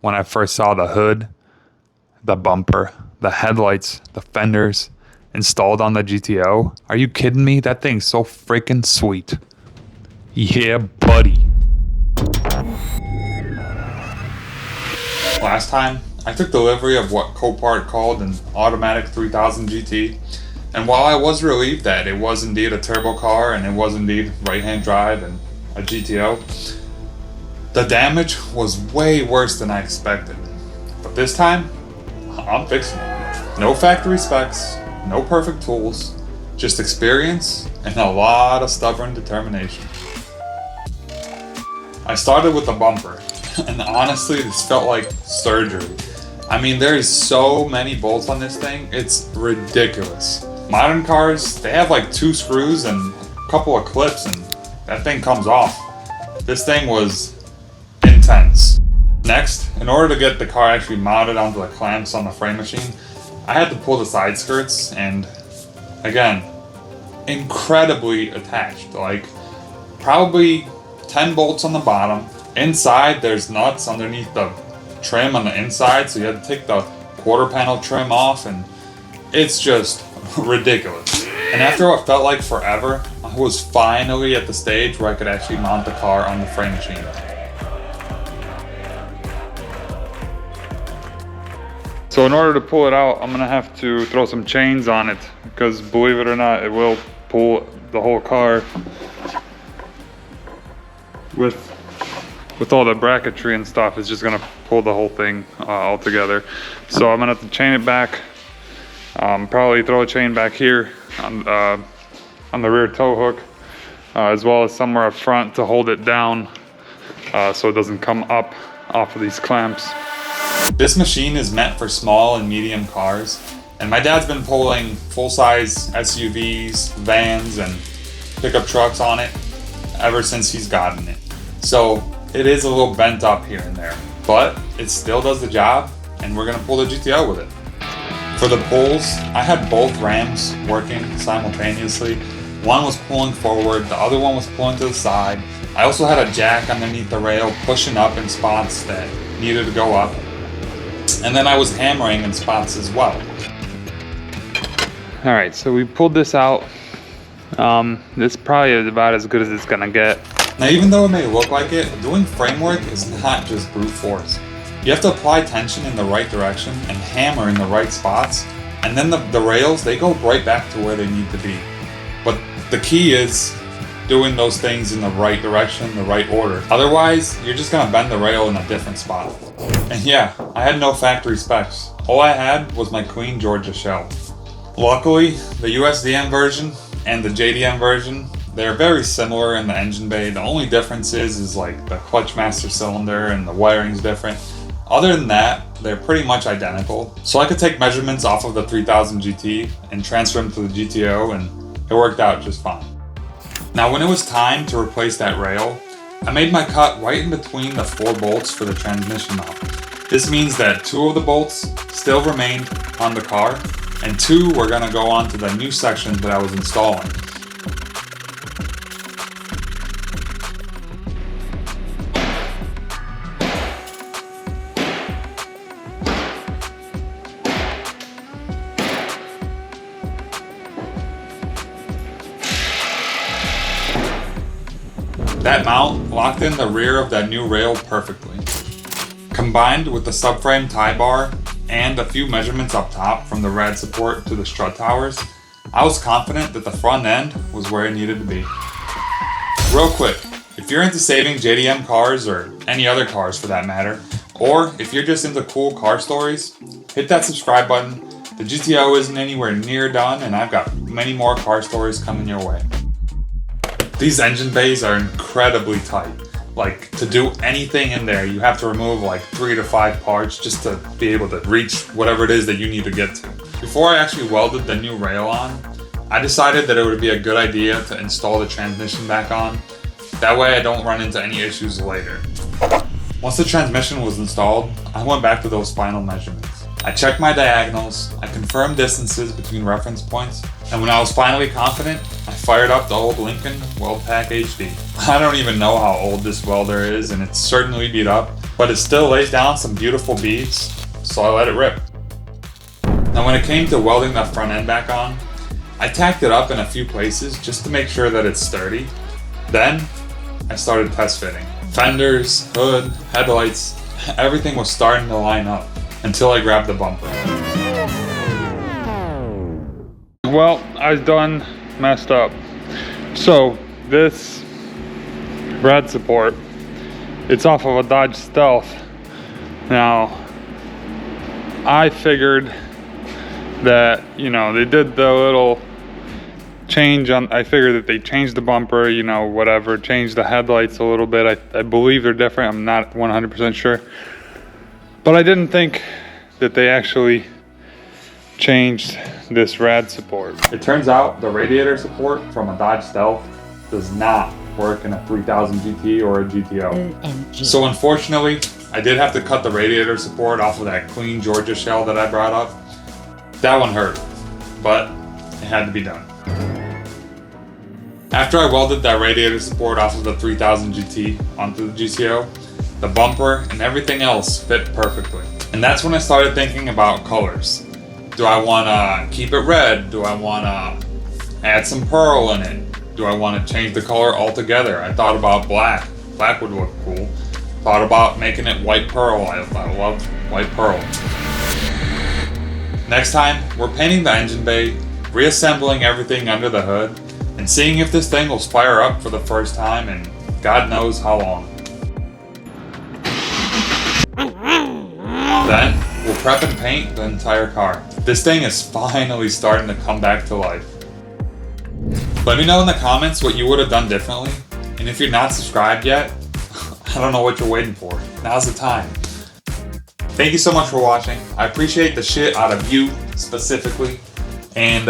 when I first saw the hood, the bumper, the headlights, the fenders installed on the GTO. Are you kidding me? That thing's so freaking sweet. Yeah, buddy. Last time, I took delivery of what Copart called an automatic 3000 GT. And while I was relieved that it was indeed a turbo car and it was indeed right-hand drive and a GTO, the damage was way worse than I expected. But this time, I'm fixing it. No factory specs, no perfect tools, just experience and a lot of stubborn determination. I started with the bumper, and honestly, this felt like surgery. I mean, there's so many bolts on this thing, it's ridiculous. Modern cars, they have like 2 screws and a couple of clips and that thing comes off. This thing was intense. Next, in order to get the car actually mounted onto the clamps on the frame machine, I had to pull the side skirts and, again, incredibly attached. Like, probably 10 bolts on the bottom. Inside, there's nuts underneath the trim on the inside, so you had to take the quarter panel trim off, and it's just ridiculous. And after what felt like forever, I was finally at the stage where I could actually mount the car on the frame machine. So in order to pull it out, I'm gonna have to throw some chains on it, because believe it or not, it will pull the whole car with all the bracketry and stuff. It's just gonna pull the whole thing all together. So I'm gonna have to chain it back. Probably throw a chain back here on the rear tow hook, as well as somewhere up front to hold it down so it doesn't come up off of these clamps. This machine is meant for small and medium cars, and my dad's been pulling full-size SUVs, vans, and pickup trucks on it ever since he's gotten it. So it is a little bent up here and there, but it still does the job, and we're gonna pull the GTO with it. For the pulls, I had both rams working simultaneously. One was pulling forward, the other one was pulling to the side. I also had a jack underneath the rail pushing up in spots that needed to go up. And then I was hammering in spots as well. All right, so we pulled this out. This probably is about as good as it's gonna get. Now, even though it may look like it, doing framework is not just brute force. You have to apply tension in the right direction and hammer in the right spots, and then the rails, they go right back to where they need to be. But the key is doing those things in the right direction, the right order. Otherwise, you're just gonna bend the rail in a different spot. And yeah, I had no factory specs. All I had was my clean Georgia shell. Luckily, the USDM version and the JDM version, they're very similar in the engine bay. The only difference is like the clutch master cylinder and the wiring's different. Other than that, they're pretty much identical. So I could take measurements off of the 3000 GT and transfer them to the GTO, and it worked out just fine. Now, when it was time to replace that rail, I made my cut right in between the 4 bolts for the transmission mount. This means that 2 of the bolts still remained on the car, and 2 were gonna go onto the new section that I was installing. That mount locked in the rear of that new rail perfectly. Combined with the subframe tie bar and a few measurements up top from the rad support to the strut towers, I was confident that the front end was where it needed to be. Real quick, if you're into saving JDM cars, or any other cars for that matter, or if you're just into cool car stories, hit that subscribe button. The GTO isn't anywhere near done, and I've got many more car stories coming your way. These engine bays are incredibly tight. Like, to do anything in there, you have to remove like 3 to 5 parts just to be able to reach whatever it is that you need to get to. Before I actually welded the new rail on, I decided that it would be a good idea to install the transmission back on. That way I don't run into any issues later. Once the transmission was installed, I went back to those final measurements. I checked my diagonals, I confirmed distances between reference points, and when I was finally confident, I fired up the old Lincoln Weld Pack HD. I don't even know how old this welder is, and it's certainly beat up, but it still lays down some beautiful beads, so I let it rip. Now when it came to welding the front end back on, I tacked it up in a few places just to make sure that it's sturdy. Then, I started test fitting. Fenders, hood, headlights, everything was starting to line up until I grabbed the bumper. Well, I was done messed up. So, this rad support, it's off of a Dodge Stealth. Now, I figured that, you know, they did the little change on, I figured that they changed the bumper, you know, whatever, changed the headlights a little bit. I believe they're different, I'm not 100% sure. But I didn't think that they actually changed this rad support. It turns out the radiator support from a Dodge Stealth does not work in a 3000 GT or a GTO. OMG. So unfortunately, I did have to cut the radiator support off of that clean Georgia shell that I brought up. That one hurt, but it had to be done. After I welded that radiator support off of the 3000 GT onto the GTO, the bumper and everything else fit perfectly. And that's when I started thinking about colors. Do I want to keep it red? Do I want to add some pearl in it? Do I want to change the color altogether? I thought about black. Black would look cool. Thought about making it white pearl. I love white pearl. Next time, we're painting the engine bay, reassembling everything under the hood, and seeing if this thing will fire up for the first time in God knows how long. Then, we'll prep and paint the entire car. This thing is finally starting to come back to life. Let me know in the comments what you would have done differently, and if you're not subscribed yet, I don't know what you're waiting for. Now's the time. Thank you so much for watching. I appreciate the shit out of you, specifically. And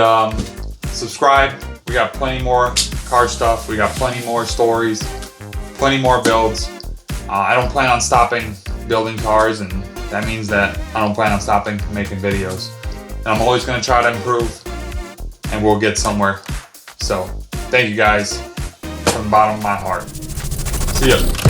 subscribe. We got plenty more car stuff. We got plenty more stories. Plenty more builds. I don't plan on stopping building cars, and that means that I don't plan on stopping making videos. And I'm always going to try to improve, and we'll get somewhere. So, thank you guys from the bottom of my heart. See ya.